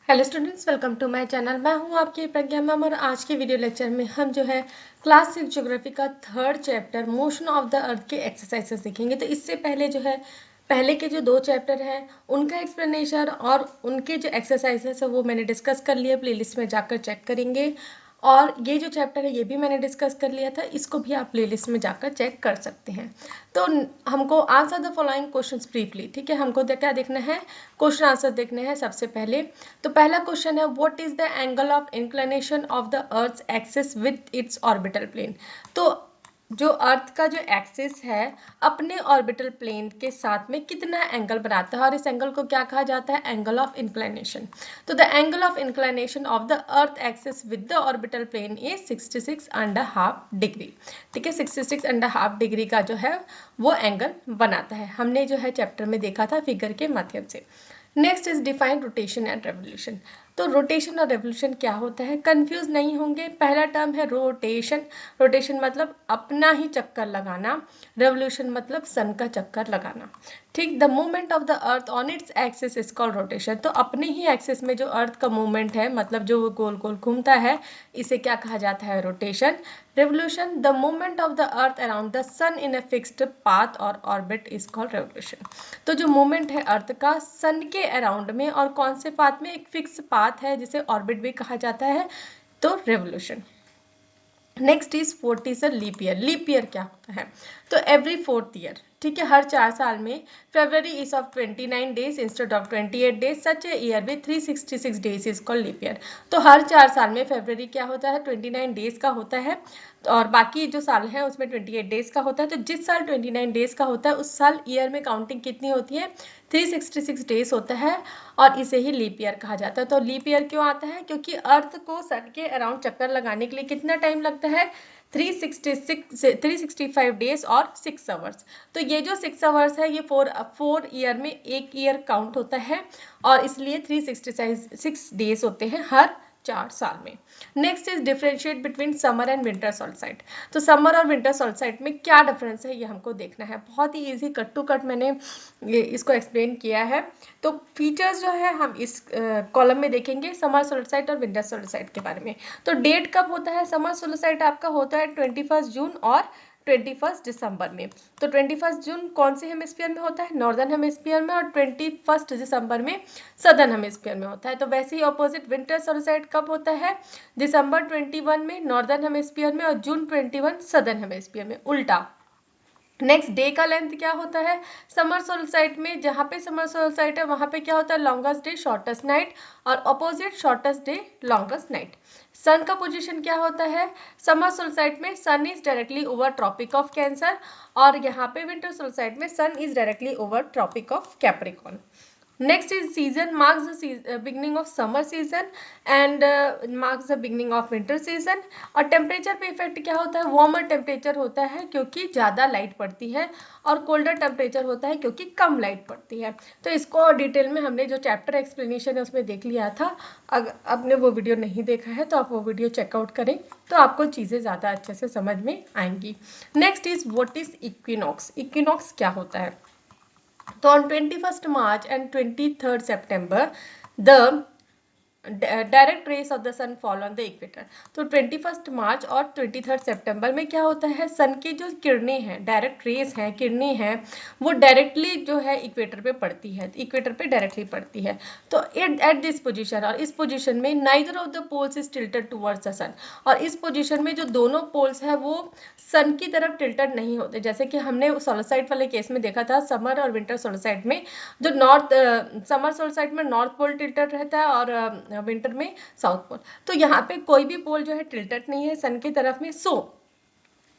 Hello students, welcome to my channel. मैं हूं आपकी प्रज्ञा मैम और आज के वीडियो लेक्चर में हम जो है क्लास 6 ज्योग्राफी का third chapter motion of the अर्थ के एक्सरसाइजेस सीखेंगे। तो इससे पहले जो है पहले के जो दो चैप्टर हैं उनका एक्सप्लेनेशन और उनके जो एक्सरसाइजेस है वो मैंने डिस्कस कर लिया, प्लेलिस्ट में जाकर चेक करेंगे। और ये जो चैप्टर है ये भी मैंने डिस्कस कर लिया था, इसको भी आप प्लेलिस्ट में जाकर चेक कर सकते हैं। तो हमको answer the following questions briefly, ठीक है। हमको क्या देखना है, क्वेश्चन आंसर देखने हैं सबसे पहले। तो पहला क्वेश्चन है what is the angle of inclination of the earth axis with its orbital plane. तो जो अर्थ का जो एक्सिस है अपने ऑर्बिटल प्लेन के साथ में कितना एंगल बनाता है, और इस एंगल को क्या कहा जाता है, एंगल ऑफ इंक्लिनेशन। तो the angle of inclination of the earth axis with the orbital plane is 66.5 degree. ठीक है, 66.5 डिग्री का जो है वो एंगल बनाता है। हमने जो है चैप्टर में देखा था फिगर के माध्यम से। Next is define rotation and revolution. तो रोटेशन और रेवोल्यूशन क्या होता है, कंफ्यूज नहीं होंगे। पहला टर्म है रोटेशन। रोटेशन मतलब अपना ही चक्कर लगाना, रेवोल्यूशन मतलब सन का चक्कर लगाना। ठीक, the movement of the earth on its axis is called rotation. तो अपने ही एक्सिस में जो अर्थ का मूवमेंट है, मतलब जो वो गोल गोल घूमता है, इसे क्या कहा जाता है, rotation. Revolution, the movement of the earth around the sun in a fixed path or orbit is called revolution. तो जो मूवमेंट है अर्थ का सन के अराउंड में और कौन से पाथ में, एक फिक्स पाथ है जिसे ऑर्बिट भी कहा जाता है, तो revolution. Next is fourth is a leap year. Leap year क्या होता है, तो एवरी फोर्थ ईयर, ठीक है, हर 4 साल में February is of 29 days instead of 28 days, such a year with 366 days is called leap year. तो हर 4 साल में फरवरी क्या होता है, 29 डेज का होता है, और बाकी जो साल है उसमें 28 डेज का होता है। तो जिस साल 29 डेज का होता है उस साल ईयर में काउंटिंग कितनी होती है, 366 डेज होता है, और इसे ही लीप ईयर कहा जाता है। तो लीप ईयर क्यों आता है, क्योंकि अर्थ को सन के अराउंड चक्कर लगाने के लिए कितना टाइम लगता है, 365 डेज और 6 आवर्स। तो ये जो 6 आवर्स है ये 4 ईयर में एक ईयर काउंट होता है, और इसलिए 366 डेज होते हैं हर 4 साल में। Next is differentiate between summer and winter solstice. तो समर और विंटर सोल्स्टिस में क्या डिफरेंस है ये हमको देखना है। बहुत ही इजी कट टू कट मैंने इसको एक्सप्लेन किया है। तो फीचर्स जो है हम इस कॉलम में देखेंगे, समर सोल्स्टिस और विंटर सोल्स्टिस के बारे में। तो डेट कब होता है, समर सोल्स्टिस आपका होता है 21 जून और 21 दिसंबर में। तो 21 जून कौन से हेमिस्फीयर में होता है, नॉर्दर्न हेमिस्फीयर में, और 21 दिसंबर में सदर्न हेमिस्फीयर में होता है। तो वैसे ही ऑपोजिट विंटर सोल्स्टिस कब होता है, दिसंबर 21 में नॉर्दर्न हेमिस्फीयर में और जून 21 सदर्न हेमिस्फीयर में, उल्टा। नेक्स्ट डे का लेंथ क्या होता है, समर सोल्स्टिस में, जहाँ पे समर सोल्स्टिस है वहाँ पे क्या होता है, लॉन्गेस्ट डे शॉर्टेस्ट नाइट, और opposite shortest day longest night. Sun का पोजीशन क्या होता है, समर सोल्स्टिस में sun is directly over Tropic of Cancer, और यहाँ पे विंटर सोल्स्टिस में sun is directly over Tropic of Capricorn. Next is season marks the beginning of summer season and marks the beginning of winter season। और temperature पे effect क्या होता है, warmer temperature होता है क्योंकि ज़्यादा लाइट पड़ती है, और कोल्डर टेम्परेचर होता है क्योंकि कम लाइट पड़ती है। तो इसको डिटेल में हमने जो चैप्टर एक्सप्लेनेशन है उसमें देख लिया था। अगर आपने वो वीडियो नहीं देखा है तो आप वो वीडियो चेकआउट करें, तो आपको चीज़ें ज़्यादा अच्छे से समझ में आएंगी। Next is what is equinox. Equinox क्या होता है, तो on 21st March and 23rd September, the direct rays of the sun fall on the equator. तो 21 मार्च और 23 सितंबर में क्या होता है, सन की जो किरणें हैं, डायरेक्ट रेस हैं, किरणें हैं, वो डायरेक्टली जो है इक्वेटर पे पड़ती है, इक्वेटर पे डायरेक्टली पड़ती है। तो एट दिस पोजीशन, और इस पोजीशन में neither of the poles is tilted towards the sun. और इस पोजीशन में जो दोनों पोल्स है वो सन की तरफ टिल्टेड नहीं होते, जैसे कि हमने सोलस्टिस वाले केस में देखा था, समर और विंटर सोलस्टिस में जो समर सोलस्टिस में नॉर्थ पोल टिल्टेड रहता है और विंटर में साउथ पोल। तो यहाँ पे कोई भी पोल जो है टिल्टेड नहीं है सन की तरफ में। So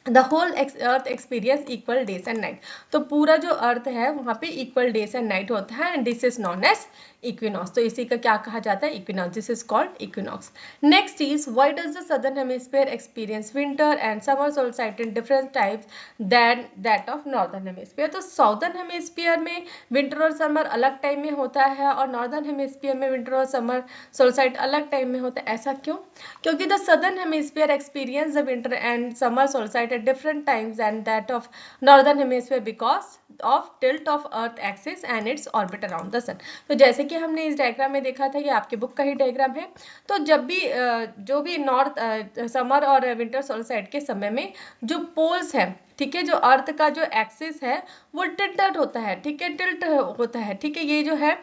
the whole earth experience equal days and night. तो पूरा जो अर्थ है वहाँ पे इक्वल डेज एंड नाइट होता है, and this is known as equinox. तो इसी का क्या कहा जाता है, equinox, this is called equinox. Next is why does the southern hemisphere experience winter and summer solstice in different types than that of northern hemisphere. तो southern hemisphere में winter और समर अलग टाइम में होता है, और नॉर्दर्न हेमिस्फीयर में winter और समर सोल्स्टिस अलग टाइम में होता है। ऐसा क्यों, क्योंकि the southern hemisphere experience the winter and summer solstice at different times than that of northern hemisphere because of tilt of Earth axis and its orbit around the sun. तो जैसे कि हमने इस डायग्राम में देखा था, ये आपके बुक का ही डायग्राम है। तो जब भी जो भी नॉर्थ समर और विंटर सोलस्टिस के समय में जो पोल्स है, ठीक है, जो अर्थ का जो एक्सिस है वो टिल्टेड होता है, ठीक है, टिल्ट होता है, ठीक है। ये जो है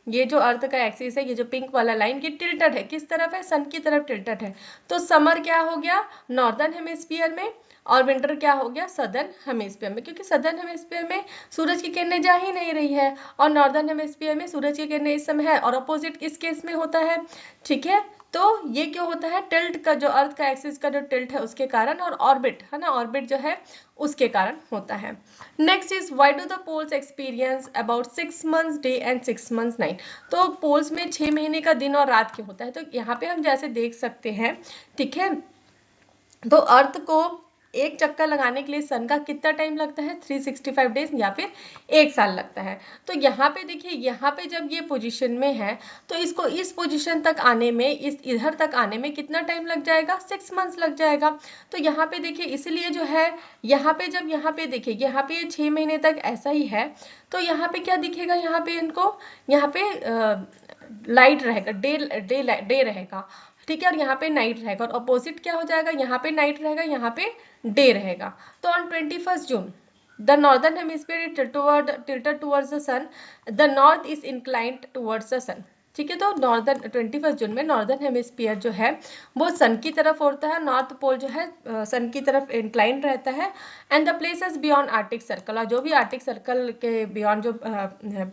ये जो अर्थ का एक्सिस है, ये जो पिंक वाला लाइन, ये टिल्टेड है, किस तरफ है, सन की तरफ टिल्टेड है। तो समर क्या हो गया नॉर्दर्न हेमिस्फीयर में, और विंटर क्या हो गया सदर्न हेमिस्फीयर में, क्योंकि सदर्न हेमिस्फीयर में सूरज की किरणें जा ही नहीं रही है, और नॉर्दर्न हेमिस्फीयर में सूरज की किरणें इस समय है, और अपोजिट किस केस में होता है, ठीक है। तो ये क्यों होता है, टिल्ट का जो अर्थ का एक्सिस का जो टिल्ट है उसके कारण, और ऑर्बिट है ना, ऑर्बिट जो है उसके कारण होता है। Next is why do the poles experience about 6 months day and 6 months night. तो पोल्स में 6 महीने का दिन और रात क्यों होता है। तो यहाँ पे हम जैसे देख सकते हैं, ठीक है, तो अर्थ को एक चक्कर लगाने के लिए सन का कितना टाइम लगता है, 365 डेज या फिर 1 साल लगता है। तो यहाँ पे देखिए, यहाँ पे जब ये पोजीशन में है तो इसको इस पोजीशन तक आने में, इस इधर तक आने में कितना टाइम लग जाएगा, 6 months लग जाएगा। तो यहाँ पे देखिए, इसलिए जो है यहाँ पे जब यहाँ पे देखिए, यहाँ पे 6 महीने तक ऐसा ही है, तो यहाँ पे क्या दिखेगा, यहाँ पे इनको यहाँ पे लाइट रहेगा, डे रहेगा, ठीक है, और यहाँ पे नाइट रहेगा, और अपोजिट क्या हो जाएगा, यहाँ पे नाइट रहेगा, यहाँ पे डे रहेगा। तो on 21 June the northern hemisphere is tilted towards the sun, the north is inclined towards the sun, ठीक है। तो नॉर्दर्न 21 जून में नॉर्दर्न हेमिस्फीयर जो है वो सन की तरफ होता है, नॉर्थ पोल जो है सन की तरफ इंक्लाइन रहता है। And the places beyond Arctic circle, और जो भी आर्टिक सर्कल के बियॉन्ड जो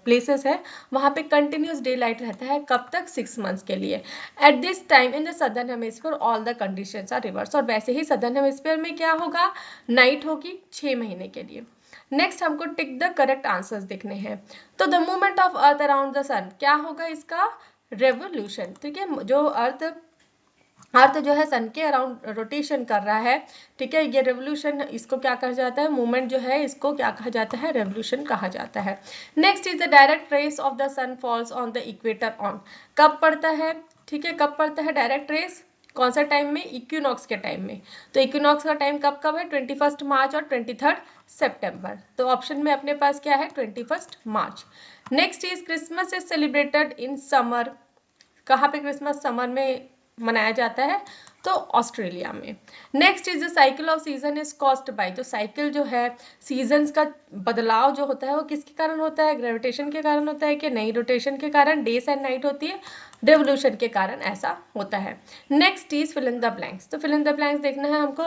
प्लेसेस है वहाँ पे कंटिन्यूस डे लाइट रहता है, कब तक, 6 months के लिए। At this time in the southern hemisphere all the conditions are reverse, और वैसे ही सदर्न हेमिस्फीयर में क्या होगा, नाइट होगी 6 महीने के लिए। नेक्स्ट हमको टिक द करेक्ट आंसर्स देखने हैं। तो the movement of Earth around the sun क्या होगा, इसका रेवोल्यूशन, ठीक है। जो अर्थ जो है सन के अराउंड रोटेशन कर रहा है, ठीक है, ये रेवोल्यूशन, इसको क्या कहा जाता है, मूवमेंट जो है इसको क्या कहा जाता है, रेवोल्यूशन कहा जाता है। Next is the direct rays of the sun falls on the equator on, कब पड़ता है, ठीक है, कब पड़ता है डायरेक्ट रेस, कौन सा टाइम में, इक्विनॉक्स के टाइम में। तो इक्विनॉक्स का टाइम कब कब है, 21 मार्च और 23 सितंबर। तो ऑप्शन में अपने पास क्या है, 21 March. Next is Christmas is celebrated in summer, कहाँ पे क्रिसमस समर में मनाया जाता है, तो ऑस्ट्रेलिया में। Next is the cycle off season is caused by, जो साइकिल जो है सीजन्स का बदलाव जो होता है वो किसके कारण होता है, ग्रेविटेशन के कारण होता है कि नहीं, रोटेशन के कारण, डेज एंड नाइट होती है, रेवोल्यूशन के कारण ऐसा होता है। Next is fill in the blanks, तो फिल इन द ब्लैंक्स देखना है हमको।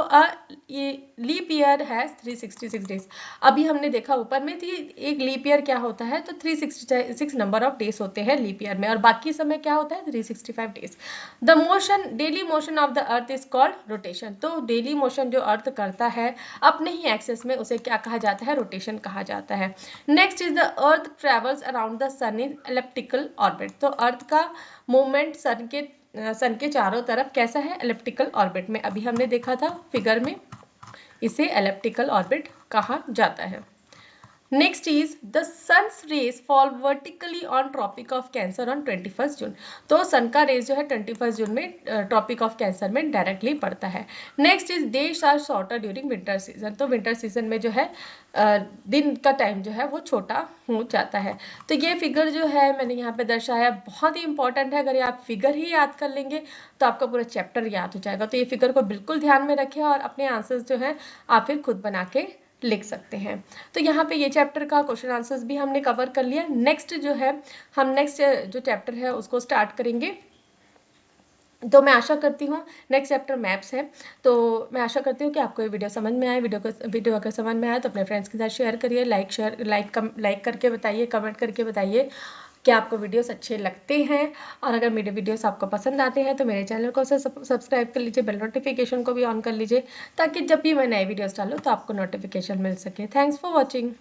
ये लीप ईयर है 366 डेज, अभी हमने देखा ऊपर में थी, एक लीप ईयर क्या होता है, तो 366 नंबर ऑफ डेज होते हैं लीप ईयर में, और बाकी समय क्या होता है, 365 days. The motion, daily motion of the earth is called rotation, तो डेली मोशन जो अर्थ करता है अपने ही एक्सेस में, उसे क्या कहा जाता है, रोटेशन कहा जाता है। Next is the earth travels around the sun in elliptical orbit, तो अर्थ का मूवमेंट सन के चारों तरफ कैसा है, एलिप्टिकल ऑर्बिट में, अभी हमने देखा था फिगर में, इसे एलिप्टिकल ऑर्बिट कहा जाता है। Next is the sun's rays fall vertically on tropic of cancer on 21 June, तो सन का रेज जो है 21 जून में ट्रॉपिक ऑफ कैंसर में डायरेक्टली पड़ता है। Next is days are shorter during winter season, तो विंटर सीजन में जो है दिन का टाइम जो है वो छोटा हो जाता है। तो ये फिगर जो है मैंने यहाँ पे दर्शाया, बहुत ही इंपॉर्टेंट है, अगर ये आप फिगर ही याद कर लेंगे तो आपका पूरा चैप्टर याद हो जाएगा। तो ये फिगर को बिल्कुल ध्यान में रखें और अपने आंसर्स जो है आप फिर खुद बना के लिख सकते हैं। तो यहाँ पे ये चैप्टर का क्वेश्चन आंसर्स भी हमने कवर कर लिया। नेक्स्ट जो है हम नेक्स्ट जो चैप्टर है उसको स्टार्ट करेंगे। तो मैं आशा करती हूँ, नेक्स्ट चैप्टर मैप्स है, तो मैं आशा करती हूँ कि आपको ये वीडियो समझ में आए। वीडियो अगर समझ में आए तो अपने फ्रेंड्स के साथ शेयर करिए, लाइक करके बताइए, कमेंट करके बताइए कि आपको वीडियोस अच्छे लगते हैं। और अगर मेरे वीडियोस आपको पसंद आते हैं तो मेरे चैनल को सब्सक्राइब कर लीजिए, बेल नोटिफिकेशन को भी ऑन कर लीजिए, ताकि जब भी मैं नए वीडियोस डालूँ तो आपको नोटिफिकेशन मिल सके। Thanks for watching.